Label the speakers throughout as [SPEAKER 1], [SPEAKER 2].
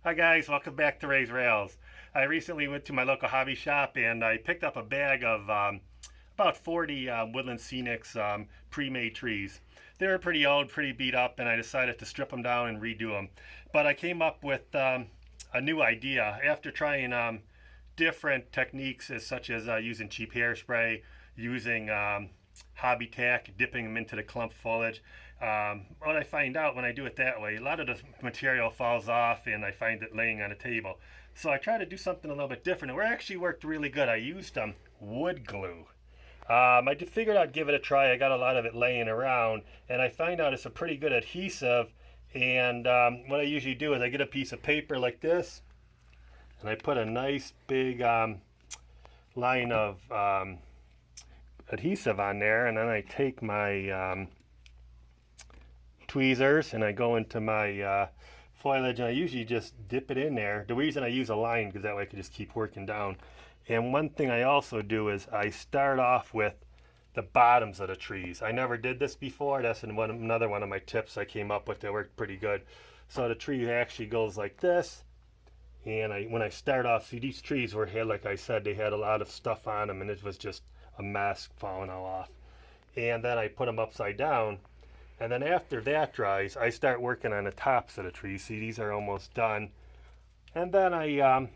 [SPEAKER 1] Hi guys, welcome back to Ray's Rails. I recently went to my local hobby shop and I picked up a bag of about 40 Woodland Scenics pre-made trees. They were pretty old, pretty beat up, and I decided to strip them down and redo them. But I came up with a new idea after trying different techniques such as using cheap hairspray, using hobby tack, dipping them into the clump foliage. What I find out when I do it that way, a lot of the material falls off and I find it laying on a table. So I try to do something a little bit different. And it actually worked really good. I used wood glue. I just figured I'd give it a try. I got a lot of it laying around, and I find out it's a pretty good adhesive. And what I usually do is I get a piece of paper like this, and I put a nice big line of adhesive on there, and then I take my tweezers and I go into my foliage, and I usually just dip it in there. The reason I use a line because that way I can just keep working down. And one thing I also do is I start off with the bottoms of the trees. I never did this before. That's another one of my tips I came up with that worked pretty good. So the tree actually goes like this. And when I start off, see, these trees were here, like I said, they had a lot of stuff on them and it was just a mess falling all off. And then I put them upside down. And then after that dries, I start working on the tops of the trees. See, these are almost done. And then I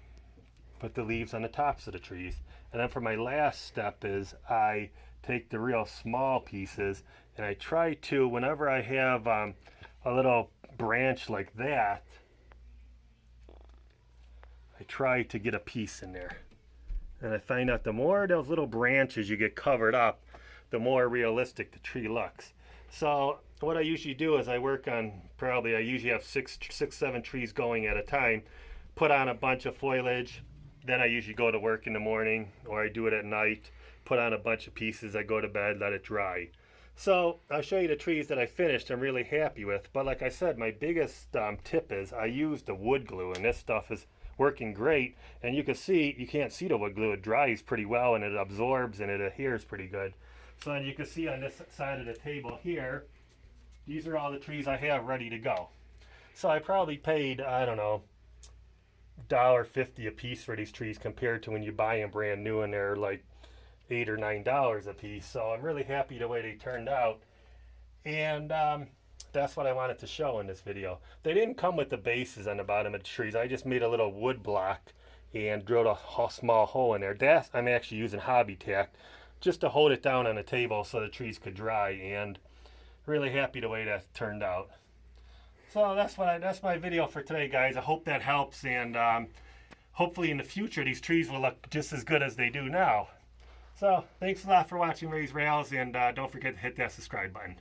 [SPEAKER 1] put the leaves on the tops of the trees. And then for my last step is I take the real small pieces and I try to, whenever I have a little branch like that, I try to get a piece in there. And I find out the more those little branches you get covered up, the more realistic the tree looks. So what I usually do is I work on I usually have six, 7 trees going at a time, put on a bunch of foliage, then I usually go to work in the morning or I do it at night, put on a bunch of pieces, I go to bed, let it dry. So I'll show you the trees that I finished I'm really happy with. But like I said, my biggest tip is I use the wood glue, and this stuff is working great. And you can see, you can't see the wood glue, it dries pretty well and it absorbs and it adheres pretty good. So then you can see on this side of the table here, these are all the trees I have ready to go. So I probably paid, I don't know, $1.50 a piece for these trees compared to when you buy them brand new and they're like $8 or $9 a piece. So I'm really happy the way they turned out. And that's what I wanted to show in this video. They didn't come with the bases on the bottom of the trees. I just made a little wood block and drilled a small hole in there. I'm actually using hobby tack just to hold it down on the table so the trees could dry, and really happy the way that turned out. So that's my video for today, guys. I hope that helps, and hopefully in the future these trees will look just as good as they do now. So thanks a lot for watching Ray's Rails, and don't forget to hit that subscribe button.